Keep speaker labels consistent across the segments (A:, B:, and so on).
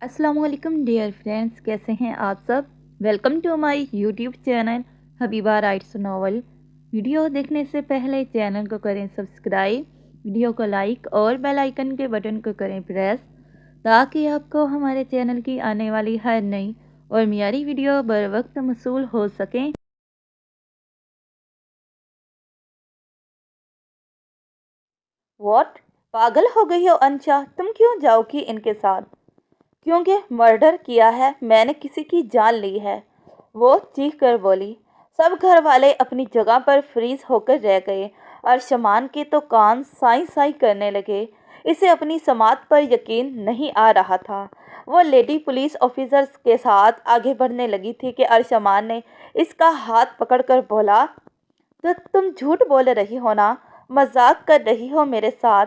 A: अस्सलाम वालेकुम dear friends, कैसे हैं आप सब। Welcome to my YouTube channel Habiba writes novel. Video देखने से पहले चैनल को करें सब्सक्राइब, वीडियो को लाइक और बेल आइकन के बटन को करें प्रेस, ताकि आपको हमारे चैनल की आने वाली हर नई और मियारी वीडियो बर वक्त मौसूल हो सकें। व्हाट, पागल हो गई हो अंशा? तुम क्यों जाओगी इनके साथ? क्योंकि मर्डर किया है मैंने, किसी की जान ली है, वो चीख कर बोली। सब घर वाले अपनी जगह पर फ्रीज होकर रह गए और शमान के तो कान साई साई करने लगे। इसे अपनी समात पर यकीन नहीं आ रहा था। वो लेडी पुलिस ऑफिसर्स के साथ आगे बढ़ने लगी थी कि अरशमान ने इसका हाथ पकड़कर बोला, तो तुम झूठ बोल रही हो ना? मजाक कर रही हो मेरे साथ?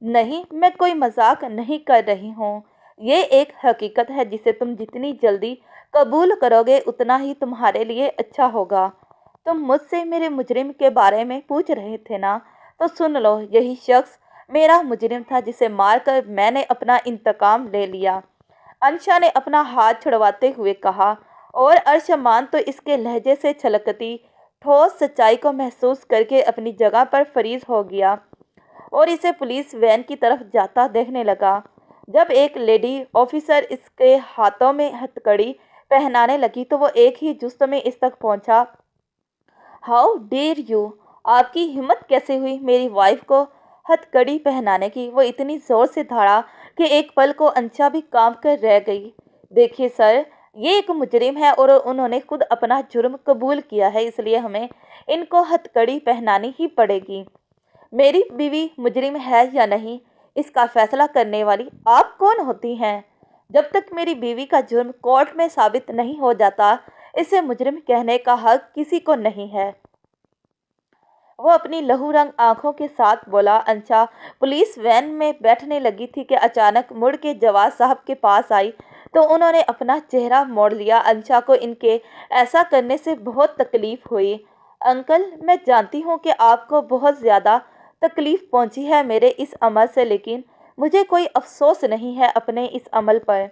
A: नहीं, मैं कोई मजाक नहीं कर रही हूँ। ये एक हकीकत है जिसे तुम जितनी जल्दी कबूल करोगे उतना ही तुम्हारे लिए अच्छा होगा। तुम मुझसे मेरे मुजरिम के बारे में पूछ रहे थे ना, तो सुन लो, यही शख्स मेरा मुजरिम था जिसे मारकर मैंने अपना इंतकाम ले लिया। अंशा ने अपना हाथ छुड़वाते हुए कहा, और अरशमान तो इसके लहजे से छलकती ठोस सच्चाई को महसूस करके अपनी जगह पर फ्रीज हो गया और इसे पुलिस वैन की तरफ जाता देखने लगा। जब एक लेडी ऑफिसर इसके हाथों में हथकड़ी पहनाने लगी तो वो एक ही जुस्त में इस तक पहुंचा। How dare you! आपकी हिम्मत कैसे हुई मेरी वाइफ को हथकड़ी पहनाने की? वो इतनी ज़ोर से धाड़ा कि एक पल को अंशा भी कांप कर रह गई। देखिए सर, ये एक मुजरिम है और उन्होंने खुद अपना जुर्म कबूल किया है, इसलिए हमें इनको हथकड़ी पहनानी ही पड़ेगी। मेरी बीवी मुजरिम है या नहीं, इसका फैसला करने वाली आप कौन होती हैं? जब तक मेरी बीवी का जुर्म कोर्ट में साबित नहीं हो जाता, इसे मुजरिम कहने का हक किसी को नहीं है। वो अपनी लहू रंग आंखों के साथ बोला। अंशा पुलिस वैन में बैठने लगी थी कि अचानक मुड़ के जवाब साहब के पास आई तो उन्होंने अपना चेहरा मोड़ लिया। अंशा को इनके ऐसा करने से बहुत तकलीफ हुई। अंकल, मैं जानती हूँ कि आपको बहुत ज़्यादा तकलीफ पहुँची है मेरे इस अमल से, लेकिन मुझे कोई अफसोस नहीं है अपने इस अमल पर।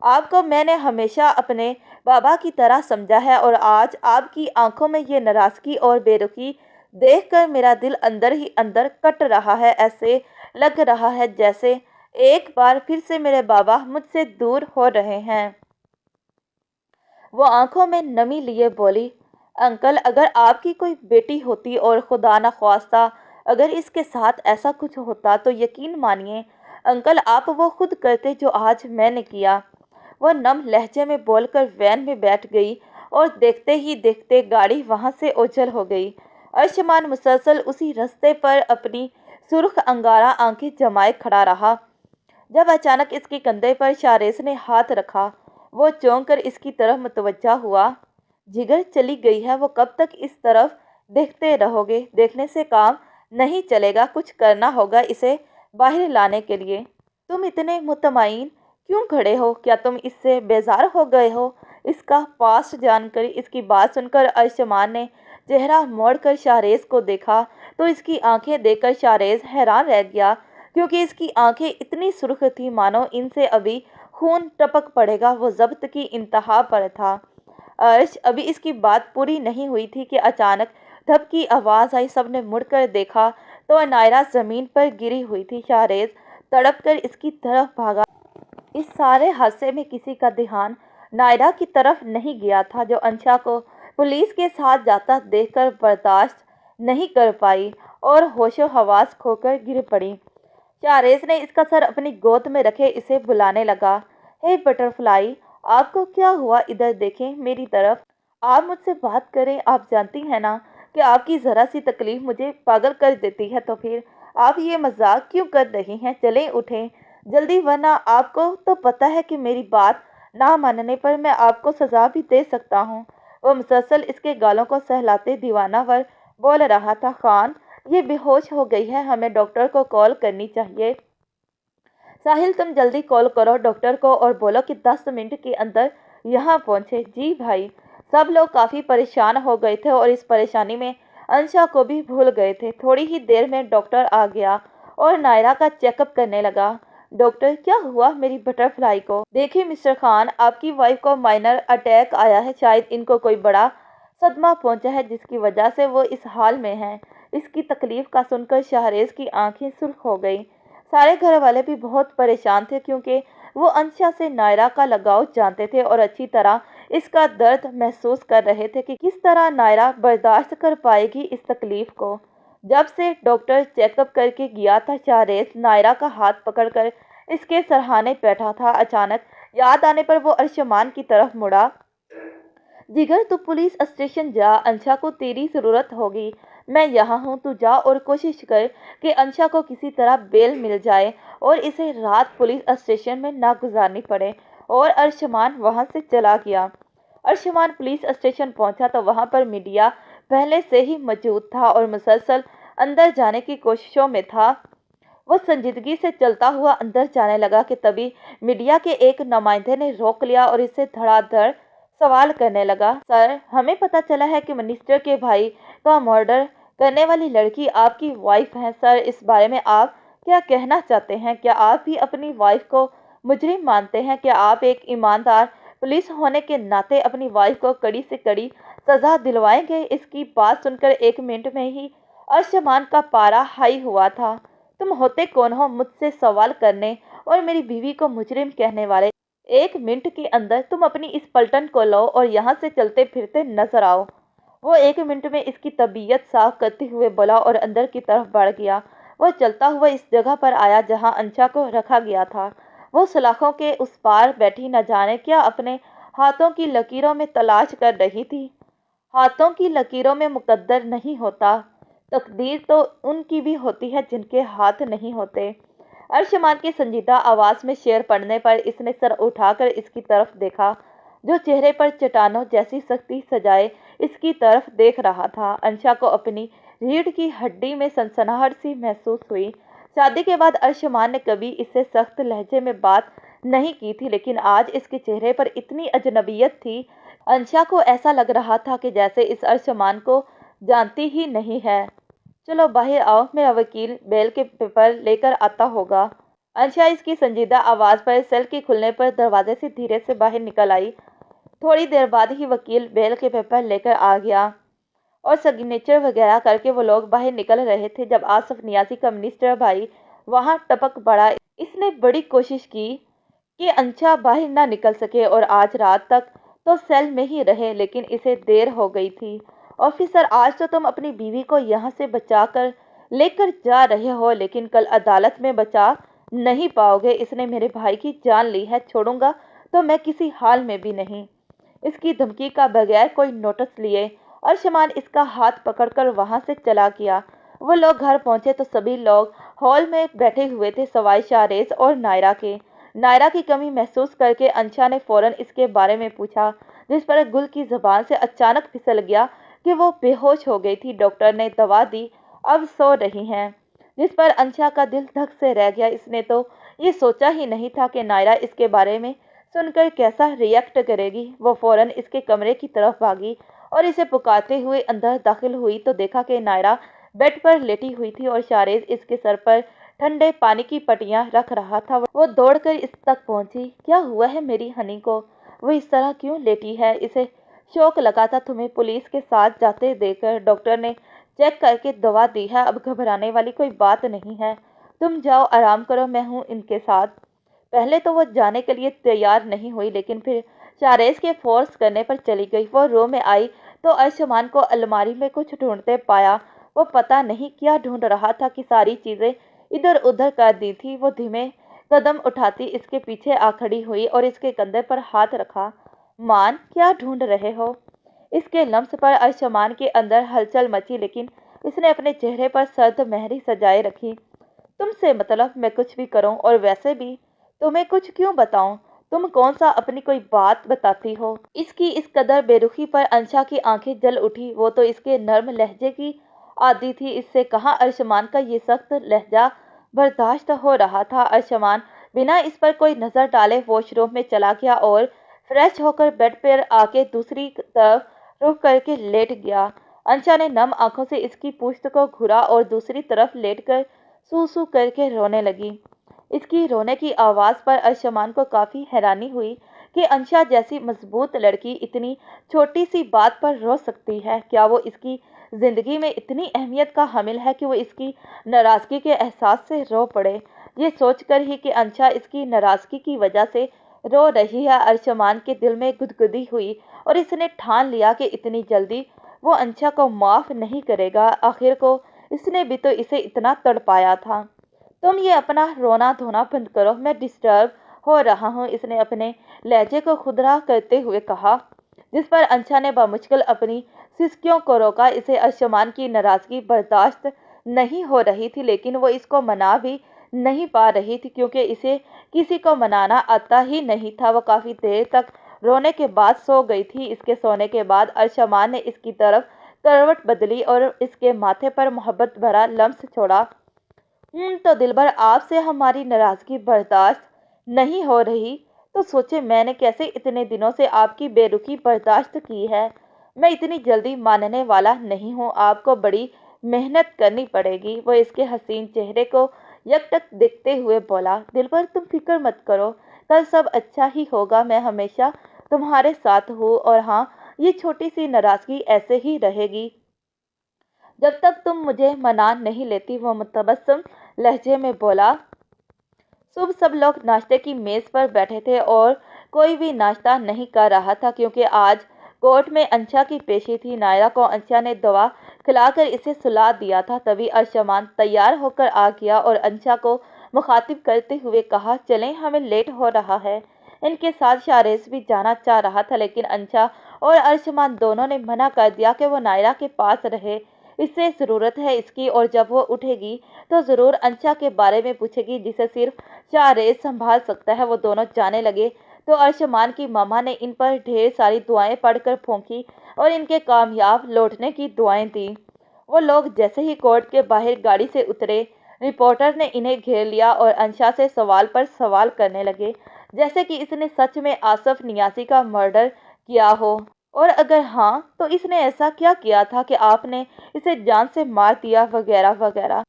A: आपको मैंने हमेशा अपने बाबा की तरह समझा है और आज आपकी आंखों में ये नाराज़गी और बेरुखी देखकर मेरा दिल अंदर ही अंदर कट रहा है। ऐसे लग रहा है जैसे एक बार फिर से मेरे बाबा मुझसे दूर हो रहे हैं। वो आंखों में नमी लिए बोली, अंकल, अगर आपकी कोई बेटी होती और खुदा न ख्वास्ता अगर इसके साथ ऐसा कुछ होता तो यकीन मानिए अंकल, आप वो खुद करते जो आज मैंने किया। वह नम लहजे में बोलकर वैन में बैठ गई और देखते ही देखते गाड़ी वहां से ओझल हो गई। अर्शमान मुसलसल उसी रास्ते पर अपनी सुर्ख अंगारा आंखें जमाए खड़ा रहा। जब अचानक इसके कंधे पर शारेस ने हाथ रखा, वो चौंक कर इसकी तरफ मुतवज्जा हुआ। जिगर चली गई है, वो कब तक इस तरफ देखते रहोगे? देखने से काम नहीं चलेगा, कुछ करना होगा इसे बाहर लाने के लिए। तुम इतने मुतमईन क्यों खड़े हो? क्या तुम इससे बेजार हो गए हो? इसका पास्ट जानकर, इसकी बात सुनकर अर्शमान ने चेहरा मोड़कर शारेस को देखा तो इसकी आंखें देखकर शारेस हैरान रह गया, क्योंकि इसकी आंखें इतनी सुर्ख थी मानो इनसे अभी खून टपक पड़ेगा। वो जब्त की इंतहा पर था। अर्श अभी इसकी बात पूरी नहीं हुई थी कि अचानक धप की आवाज़ आई। सबने मुड़कर देखा तो नायरा ज़मीन पर गिरी हुई थी। शारेस तड़प कर इसकी तरफ भागा। इस सारे हादसे में किसी का ध्यान नायरा की तरफ नहीं गया था, जो अंशा को पुलिस के साथ जाता देखकर बर्दाश्त नहीं कर पाई और होशो हवास खोकर गिर पड़ी। शारेस ने इसका सर अपनी गोद में रखे इसे बुलाने लगा। हे बटरफ्लाई, आपको क्या हुआ? इधर देखें मेरी तरफ। आप मुझसे बात करें। आप जानती हैं ना कि आपकी ज़रा सी तकलीफ मुझे पागल कर देती है, तो फिर आप ये मजाक क्यों कर रही हैं? चलें, उठें जल्दी, वरना आपको तो पता है कि मेरी बात ना मानने पर मैं आपको सज़ा भी दे सकता हूँ। वो मुसलसल इसके गालों को सहलाते दीवानावर बोल रहा था। खान, ये बेहोश हो गई है, हमें डॉक्टर को कॉल करनी चाहिए। साहिल, तुम जल्दी कॉल करो डॉक्टर को और बोलो कि 10 मिनट के अंदर यहाँ पहुँचे। जी भाई। सब लोग काफ़ी परेशान हो गए थे और इस परेशानी में अंशा को भी भूल गए थे। थोड़ी ही देर में डॉक्टर आ गया और नायरा का चेकअप करने लगा। डॉक्टर क्या हुआ मेरी बटरफ्लाई को? देखिए मिस्टर खान, आपकी वाइफ को माइनर अटैक आया है। शायद इनको कोई बड़ा सदमा पहुंचा है जिसकी वजह से वो इस हाल में हैं। इसकी तकलीफ का सुनकर शाहरेज की आंखें सुर्ख हो गईं। सारे घर वाले भी बहुत परेशान थे क्योंकि वो अंशा से नायरा का लगाव जानते थे और अच्छी तरह इसका दर्द महसूस कर रहे थे कि किस तरह नायरा बर्दाश्त कर पाएगी इस तकलीफ को। जब से डॉक्टर चेकअप करके गया था, शाहरेज नायरा का हाथ पकड़कर इसके सरहाने बैठा था। अचानक याद आने पर वो अर्शमान की तरफ मुड़ा। जिगर, तू पुलिस स्टेशन जा, अंशा को तेरी ज़रूरत होगी। मैं यहाँ हूँ, तू जा और कोशिश कर कि अंशा को किसी तरह बेल मिल जाए और इसे रात पुलिस स्टेशन में ना गुजारनी पड़े। और अर्शमान वहाँ से चला गया। अर्शमान पुलिस स्टेशन पहुँचा तो वहाँ पर मीडिया पहले से ही मौजूद था और मुसलसल अंदर जाने की कोशिशों में था। वो संजीदगी से चलता हुआ अंदर जाने लगा कि तभी मीडिया के एक नुमाइंदे ने रोक लिया और इससे धड़ाधड़ सवाल करने लगा। सर, हमें पता चला है कि मिनिस्टर के भाई का मर्डर करने वाली लड़की आपकी वाइफ है। सर, इस बारे में आप क्या कहना चाहते हैं? क्या आप भी अपनी वाइफ को मुजरिम मानते हैं? क्या आप एक ईमानदार पुलिस होने के नाते अपनी वाइफ को कड़ी से कड़ी सजा दिलवाएंगे? इसकी बात सुनकर 1 मिनट में ही अर्शमान का पारा हाई हुआ था। तुम होते कौन हो मुझसे सवाल करने और मेरी बीवी को मुजरिम कहने वाले? 1 मिनट के अंदर तुम अपनी इस पलटन को लो और यहाँ से चलते फिरते नजर आओ। वो 1 मिनट में इसकी तबीयत साफ करते हुए बोला और अंदर की तरफ बढ़ गया। वो चलता हुआ इस जगह पर आया जहाँ अंशा को रखा गया था। वो सलाखों के उस पार बैठी न जाने क्या अपने हाथों की लकीरों में तलाश कर रही थी। हाथों की लकीरों में मुकद्दर नहीं होता, तकदीर तो उनकी भी होती है जिनके हाथ नहीं होते। अर्शमान की संजीदा आवाज़ में शेर पड़ने पर इसने सर उठाकर इसकी तरफ देखा, जो चेहरे पर चट्टानों जैसी सख्ती सजाए इसकी तरफ देख रहा था। अंशा को अपनी रीढ़ की हड्डी में सनसनाहट सी महसूस हुई। शादी के बाद अर्शमान ने कभी इससे सख्त लहजे में बात नहीं की थी, लेकिन आज इसके चेहरे पर इतनी अजनबियत थी। अंशा को ऐसा लग रहा था कि जैसे इस अर्शमान को जानती ही नहीं है। चलो बाहर आओ, मेरा वकील बेल के पेपर लेकर आता होगा। अंशा इसकी संजीदा आवाज़ पर सेल के खुलने पर दरवाजे से धीरे से बाहर निकल आई। थोड़ी देर बाद ही वकील बेल के पेपर लेकर आ गया और सिग्नेचर वगैरह करके वो लोग बाहर निकल रहे थे जब आसिफ नियाज़ी का मिनिस्टर भाई वहाँ टपक पड़ा। इसने बड़ी कोशिश की कि अंशा बाहर ना निकल सके और आज रात तक तो सेल में ही रहे, लेकिन इसे देर हो गई थी। ऑफिसर, आज तो तुम अपनी बीवी को यहाँ से बचा कर लेकर जा रहे हो, लेकिन कल अदालत में बचा नहीं पाओगे। इसने मेरे भाई की जान ली है, छोड़ूंगा तो मैं किसी हाल में भी नहीं। इसकी धमकी का बगैर कोई नोटिस लिए अर्शमान इसका हाथ पकड़कर वहाँ से चला गया। वो लोग घर पहुँचे तो सभी लोग हॉल में बैठे हुए थे सवाई शाहरेज और नायरा के। नायरा की कमी महसूस करके अंशा ने फौरन इसके बारे में पूछा, जिस पर गुल की ज़बान से अचानक फिसल गया कि वो बेहोश हो गई थी। डॉक्टर ने दवा दी, अब सो रही हैं। जिस पर अंशा का दिल धक से रह गया। इसने तो ये सोचा ही नहीं था कि नायरा इसके बारे में सुनकर कैसा रिएक्ट करेगी। वो फौरन इसके कमरे की तरफ भागी और इसे पुकारते हुए अंदर दाखिल हुई तो देखा कि नायरा बेड पर लेटी हुई थी और शाहरेज इसके सर पर ठंडे पानी की पट्टियां रख रहा था। वो दौड़कर इस तक पहुंची। क्या हुआ है मेरी हनी को? वो इस तरह क्यों लेटी है? इसे शौक लगा था तुम्हें पुलिस के साथ जाते देखकर। डॉक्टर ने चेक करके दवा दी है, अब घबराने वाली कोई बात नहीं है। तुम जाओ, आराम करो, मैं हूँ इनके साथ। पहले तो वो जाने के लिए तैयार नहीं हुई, लेकिन फिर शाहरेज के फोर्स करने पर चली गई। वो रूम में आई तो अर्शमान को अलमारी में कुछ ढूंढते पाया। वो पता नहीं क्या ढूंढ रहा था कि सारी चीज़ें इधर उधर कर दी थी। वो धीमे कदम उठाती इसके पीछे आ खड़ी हुई और इसके कंधे पर हाथ रखा। मान, क्या ढूंढ रहे हो? इसके लम्स पर अर्शमान के अंदर हलचल मची, लेकिन इसने अपने चेहरे पर सर्द मेहरी सजाए रखी। तुमसे मतलब मैं कुछ भी करूं, और वैसे भी तुम्हें कुछ क्यों बताऊं? तुम कौन सा अपनी कोई बात बताती हो? इसकी इस कदर बेरुखी पर अंशा की आंखें जल उठी। वो तो इसके नर्म लहजे की आदी थी, इससे कहाँ अर्शमान का ये सख्त लहजा बर्दाश्त हो रहा था। अर्शमान बिना इस पर कोई नज़र डाले वॉशरूम में चला गया और फ्रेश होकर बेड पर आके दूसरी तरफ रुख करके लेट गया। अंशा ने नम आंखों से इसकी पूंछ को घूरा और दूसरी तरफ लेटकर सू सू करके रोने लगी। اس کی رونے کی آواز پر ارشمان کو کافی حیرانی ہوئی کہ انشا جیسی مضبوط لڑکی اتنی چھوٹی سی بات پر رو سکتی ہے۔ کیا وہ اس کی زندگی میں اتنی اہمیت کا حامل ہے کہ وہ اس کی ناراضگی کے احساس سے رو پڑے؟ یہ سوچ کر ہی کہ انشا اس کی ناراضگی کی وجہ سے رو رہی ہے، ارشمان کے دل میں گدگدی ہوئی اور اس نے ٹھان لیا کہ اتنی جلدی وہ انشا کو معاف نہیں کرے گا۔ آخر کو اس نے بھی تو اسے اتنا تڑپایا تھا۔ تم یہ اپنا رونا دھونا بند کرو، میں ڈسٹرب ہو رہا ہوں، اس نے اپنے لہجے کو خودرا کرتے ہوئے کہا، جس پر انشا نے بمشکل اپنی سسکیوں کو روکا۔ اسے ارشمان کی ناراضگی برداشت نہیں ہو رہی تھی، لیکن وہ اس کو منا بھی نہیں پا رہی تھی کیونکہ اسے کسی کو منانا آتا ہی نہیں تھا۔ وہ کافی دیر تک رونے کے بعد سو گئی تھی۔ اس کے سونے کے بعد ارشمان نے اس کی طرف کروٹ بدلی اور اس کے ماتھے پر محبت بھرا لمس چھوڑا۔ تو دلبر، آپ سے ہماری ناراضگی برداشت نہیں ہو رہی تو سوچیں میں نے کیسے اتنے دنوں سے آپ کی بے رخی برداشت کی ہے۔ میں اتنی جلدی ماننے والا نہیں ہوں، آپ کو بڑی محنت کرنی پڑے گی۔ وہ اس کے حسین چہرے کو یکٹک دیکھتے ہوئے بولا، دلبر تم فکر مت کرو، کل سب اچھا ہی ہوگا، میں ہمیشہ تمہارے ساتھ ہوں، اور ہاں یہ چھوٹی سی ناراضگی ایسے ہی رہے گی جب تک تم مجھے منا نہیں لیتی۔ وہ متبسم لہجے میں بولا۔ صبح سب لوگ ناشتے کی میز پر بیٹھے تھے اور کوئی بھی ناشتہ نہیں کر رہا تھا کیونکہ آج کورٹ میں انشا کی پیشی تھی۔ نائرہ کو انشا نے دوا کھلا کر اسے سلا دیا تھا، تبھی ارشمان تیار ہو کر آ گیا اور انشا کو مخاطب کرتے ہوئے کہا، چلیں ہمیں لیٹ ہو رہا ہے۔ ان کے ساتھ شاریز بھی جانا چاہ رہا تھا لیکن انشا اور ارشمان دونوں نے منع کر دیا کہ وہ نائرہ کے پاس رہے، اس سے ضرورت ہے اس کی، اور جب وہ اٹھے گی تو ضرور انشا کے بارے میں پوچھے گی جسے صرف شاریز سنبھال سکتا ہے۔ وہ دونوں جانے لگے تو ارشمان کی ماما نے ان پر ڈھیر ساری دعائیں پڑھ کر پھونکی اور ان کے کامیاب لوٹنے کی دعائیں دیں۔ وہ لوگ جیسے ہی کورٹ کے باہر گاڑی سے اترے، رپورٹر نے انہیں گھیر لیا اور انشا سے سوال پر سوال کرنے لگے جیسے کہ اس نے سچ میں آصف نیازی کا مرڈر کیا ہو، اور اگر ہاں تو اس نے ایسا کیا کیا تھا کہ آپ نے اسے جان سے مار دیا، وغیرہ وغیرہ،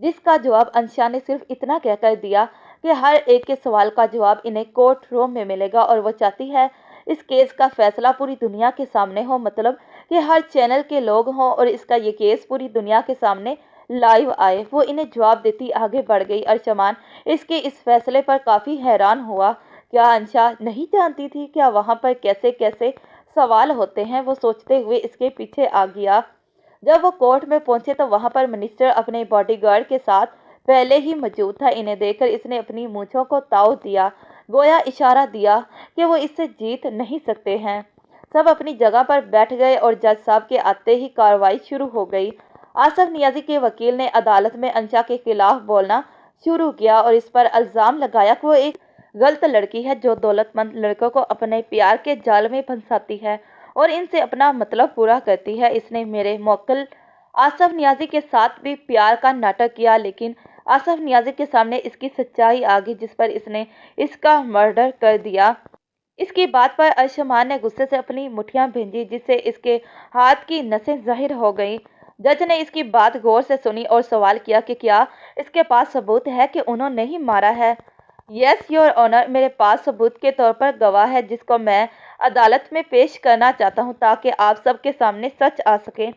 A: جس کا جواب انشا نے صرف اتنا کہہ کر دیا کہ ہر ایک کے سوال کا جواب انہیں کورٹ روم میں ملے گا اور وہ چاہتی ہے اس کیس کا فیصلہ پوری دنیا کے سامنے ہو، مطلب کہ ہر چینل کے لوگ ہوں اور اس کا یہ کیس پوری دنیا کے سامنے لائیو آئے۔ وہ انہیں جواب دیتی آگے بڑھ گئی۔ ارشمان اس کے اس فیصلے پر کافی حیران ہوا۔ کیا انشا نہیں جانتی تھی؟ کیا وہاں پر کیسے کیسے سوال ہوتے ہیں؟ وہ سوچتے ہوئے اس کے پیچھے آ گیا۔ جب وہ کورٹ میں پہنچے تو وہاں پر منسٹر اپنے باڈی گارڈ کے ساتھ پہلے ہی موجود تھا۔ انہیں دیکھ کر اس نے اپنی مونچھوں کو تاؤ دیا، گویا اشارہ دیا کہ وہ اس سے جیت نہیں سکتے ہیں۔ سب اپنی جگہ پر بیٹھ گئے اور جج صاحب کے آتے ہی کارروائی شروع ہو گئی۔ آصف نیازی کے وکیل نے عدالت میں انشا کے خلاف بولنا شروع کیا اور اس پر الزام لگایا کہ وہ ایک غلط لڑکی ہے جو دولت مند لڑکوں کو اپنے پیار کے جال میں پھنساتی ہے اور ان سے اپنا مطلب پورا کرتی ہے۔ اس نے میرے موکل آصف نیازی کے ساتھ بھی پیار کا ناٹک کیا، لیکن آصف نیازی کے سامنے اس کی سچائی آ گئی جس پر اس نے اس کا مرڈر کر دیا۔ اس کی بات پر ارشمان نے غصے سے اپنی مٹھیاں بھینجی جس سے اس کے ہاتھ کی نسیں ظاہر ہو گئیں۔ جج نے اس کی بات غور سے سنی اور سوال کیا کہ کیا اس کے پاس ثبوت ہے کہ انہوں نے ہی مارا ہے؟ یس یور آنر، میرے پاس ثبوت کے طور پر گواہ ہے جس کو میں عدالت میں پیش کرنا چاہتا ہوں تاکہ آپ سب کے سامنے سچ آ سکے۔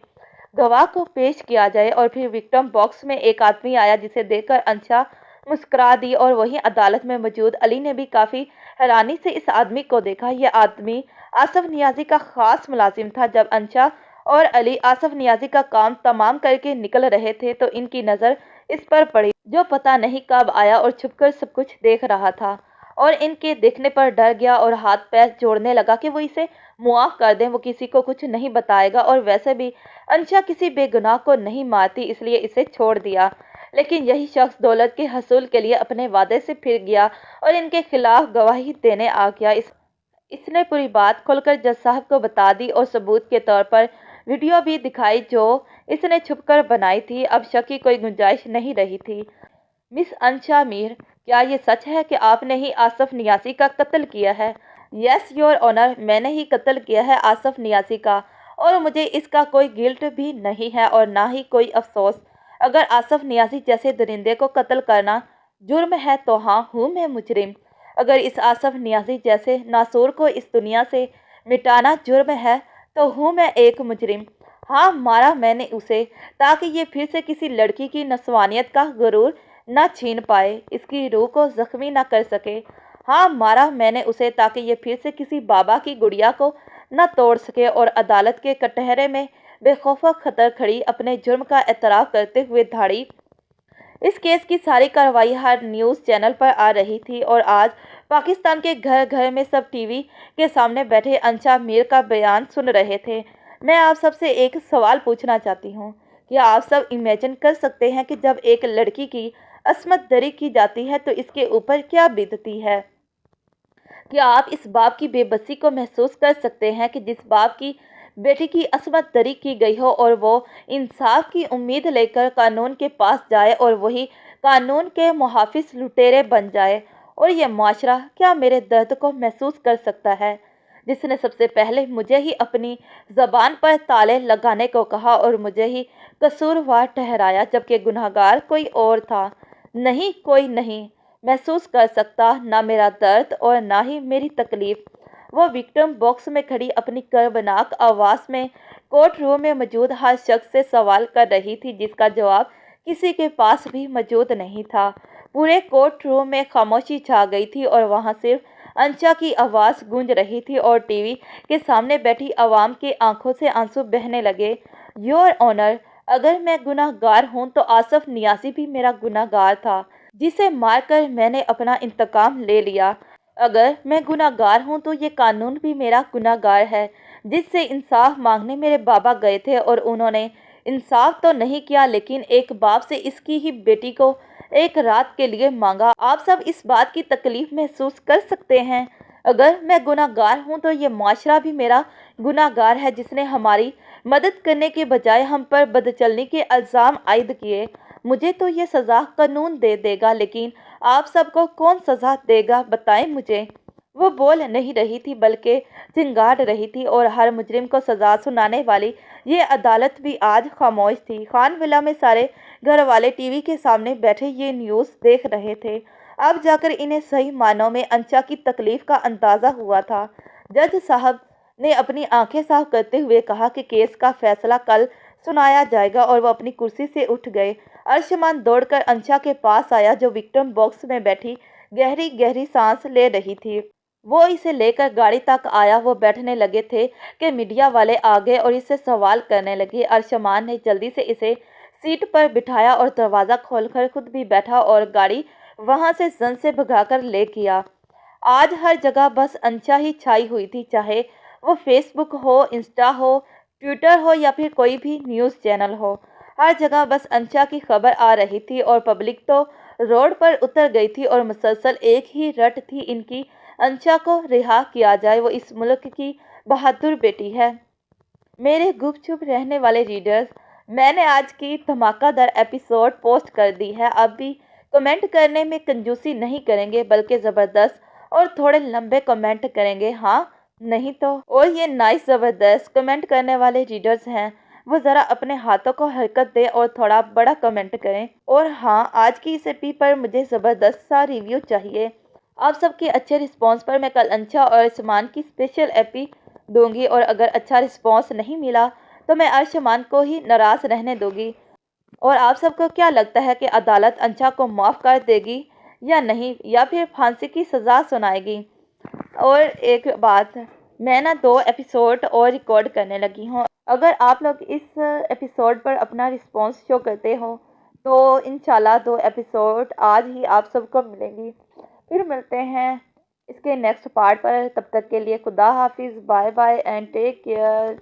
A: گواہ کو پیش کیا جائے۔ اور پھر وکٹم باکس میں ایک آدمی آیا جسے دیکھ کر انشا مسکرا دی اور وہیں عدالت میں موجود علی نے بھی کافی حیرانی سے اس آدمی کو دیکھا۔ یہ آدمی آصف نیازی کا خاص ملازم تھا۔ جب انشا اور علی آصف نیازی کا کام تمام کر کے نکل رہے تھے تو ان کی نظر اس پر پڑی جو پتہ نہیں کب آیا اور چھپ کر سب کچھ دیکھ رہا تھا، اور ان کے دیکھنے پر ڈر گیا اور ہاتھ پیر جوڑنے لگا کہ وہ اسے معاف کر دیں، وہ کسی کو کچھ نہیں بتائے گا اور ویسے بھی انشا کسی بے گناہ کو نہیں مارتی اس لیے اسے چھوڑ دیا۔ لیکن یہی شخص دولت کے حصول کے لیے اپنے وعدے سے پھر گیا اور ان کے خلاف گواہی دینے آ گیا۔ اس نے پوری بات کھول کر جج صاحب کو بتا دی اور ثبوت کے طور پر ویڈیو بھی دکھائی جو اس نے چھپ کر بنائی تھی۔ اب شک کی کوئی گنجائش نہیں رہی تھی۔ مس انشا میر، کیا یہ سچ ہے کہ آپ نے ہی آصف نیازی کا قتل کیا ہے؟ یس یور آنر، میں نے ہی قتل کیا ہے آصف نیازی کا، اور مجھے اس کا کوئی گلٹ بھی نہیں ہے اور نہ ہی کوئی افسوس۔ اگر آصف نیازی جیسے درندے کو قتل کرنا जुर्म है तो हाँ हूँ मैं मुजरिम। अगर इस आसफ नियाज़ी जैसे नासूर को इस दुनिया से मिटाना जुर्म है तो हूँ मैं एक मुजरिम। हाँ मारा मैंने उसे ताकि ये फिर से किसी लड़की की नस्वानियत का गुरूर न छीन पाए, इसकी रूह को जख्मी न कर सके। हाँ मारा मैंने उसे ताकि ये फिर से किसी बाबा की गुड़िया को न तोड़ सके और अदालत के कटहरे में बेखौफा खतर खड़ी अपने जुर्म का एतराफ़ करते हुए धाड़ी। इस केस की सारी कार्रवाई हर न्यूज़ चैनल पर आ रही थी और आज पाकिस्तान के घर घर में सब टीवी के सामने बैठे अंशा मीर का बयान सुन रहे थे। मैं आप सबसे एक सवाल पूछना चाहती हूँ। क्या आप सब इमेजिन कर सकते हैं कि जब एक लड़की की असमत दरी की जाती है तो इसके ऊपर क्या बीतती है? क्या आप इस बाप की बेबसी को महसूस कर सकते हैं कि जिस बाप की बेटी की असमत दरी की गई हो और वो इंसाफ की उम्मीद लेकर कानून के पास जाए और वही कानून के मुहाफिज लुटेरे बन जाए? और ये माशरा क्या मेरे दर्द को महसूस कर सकता है, जिसने सबसे पहले मुझे ही अपनी ज़बान पर ताले लगाने को कहा और मुझे ही कसूरवार ठहराया, जबकि गुनहगार कोई और था? नहीं, कोई नहीं महसूस कर सकता, ना मेरा दर्द और ना ही मेरी तकलीफ़। वो विक्टिम बॉक्स में खड़ी अपनी कर्बनाक आवाज़ में कोर्ट रूम में मौजूद हर शख्स से सवाल कर रही थी, जिसका जवाब किसी के पास भी मौजूद नहीं था। पूरे कोर्ट रूम में खामोशी छा गई थी और वहाँ सिर्फ अंशा की आवाज़ गूंज रही थी और टीवी के सामने बैठी आवाम की आंखों से आंसू बहने लगे। योर ऑनर, अगर मैं गुनहगार हूँ तो आसफ नियाज़ी भी मेरा गुनहगार था, जिसे मारकर मैंने अपना इंतकाम ले लिया। अगर मैं गुनहगार हूँ तो ये कानून भी मेरा गुनहगार है, जिससे इंसाफ मांगने मेरे बाबा गए थे और उन्होंने इंसाफ तो नहीं किया, लेकिन एक बाप से इसकी ही बेटी को एक रात के लिए मांगा। आप सब इस बात की तकलीफ़ महसूस कर सकते हैं। अगर मैं गुनहगार हूँ तो ये माशरा भी मेरा गुनहगार है, जिसने हमारी मदद करने के बजाय हम पर बदचलनी के इल्ज़ाम आयद किए। मुझे तो ये सज़ा कानून दे देगा, लेकिन आप सबको कौन सज़ा देगा, बताएं मुझे। वो बोल नहीं रही थी बल्कि चिंगाड़ रही थी और हर मुजरिम को सज़ा सुनाने वाली ये अदालत भी आज खामोश थी। खान विला में सारे घर वाले टीवी के सामने बैठे ये न्यूज़ देख रहे थे। अब जाकर इन्हें सही मानों में अंशा की तकलीफ़ का अंदाज़ा हुआ था। जज साहब ने अपनी आंखें साफ करते हुए कहा कि केस का फैसला कल सुनाया जाएगा और वो अपनी कुर्सी से उठ गए। अर्शमान दौड़कर अंशा के पास आया, जो विक्टिम बॉक्स में बैठी गहरी गहरी सांस ले रही थी। वो इसे लेकर गाड़ी तक आया। वो बैठने लगे थे कि मीडिया वाले आ गए और इससे सवाल करने लगे। अर्शमान ने जल्दी से इसे सीट पर बिठाया और दरवाज़ा खोलकर खुद भी बैठा और गाड़ी वहाँ से जन से भगाकर ले गया। आज हर जगह बस अंशा ही छाई हुई थी, चाहे वो फेसबुक हो, इंस्टा हो, ट्विटर हो या फिर कोई भी न्यूज़ चैनल हो। हर जगह बस अंशा की खबर आ रही थी और पब्लिक तो रोड पर उतर गई थी और मुसलसल एक ही रट थी इनकी, अंशा को रिहा किया जाए, वो इस मुल्क की बहादुर बेटी है। मेरे गुपचुप रहने वाले रीडर्स, मैंने आज की धमाकेदार एपिसोड पोस्ट कर दी है। अब भी कमेंट करने में कंजूसी नहीं करेंगे, बल्कि ज़बरदस्त और थोड़े लंबे कमेंट करेंगे, हाँ नहीं तो। और ये नाइस ज़बरदस्त कमेंट करने वाले रीडर्स हैं, वो ज़रा अपने हाथों को हरकत दें और थोड़ा बड़ा कमेंट करें। और हाँ, आज की इस एपी पर मुझे ज़बरदस्त सा रिव्यू चाहिए। आप सबके अच्छे रिस्पांस पर मैं कल अंशा और अर्शमान की स्पेशल एपी दूंगी और अगर अच्छा रिस्पांस नहीं मिला तो मैं अर्शमान को ही नाराज़ रहने दूंगी। और आप सबको क्या लगता है कि अदालत अंशा को माफ़ कर देगी या नहीं, या फिर फांसी की सज़ा सुनाएगी? और एक बात, मैं ना 2 एपिसोड और रिकॉर्ड करने लगी हूँ। अगर आप लोग इस एपिसोड पर अपना रिस्पांस शो करते हो तो इंशाल्लाह 2 एपिसोड आज ही आप सबको मिलेंगी। फिर मिलते हैं इसके नेक्स्ट पार्ट पर। तब तक के लिए खुदा हाफिज़, bye bye and take care.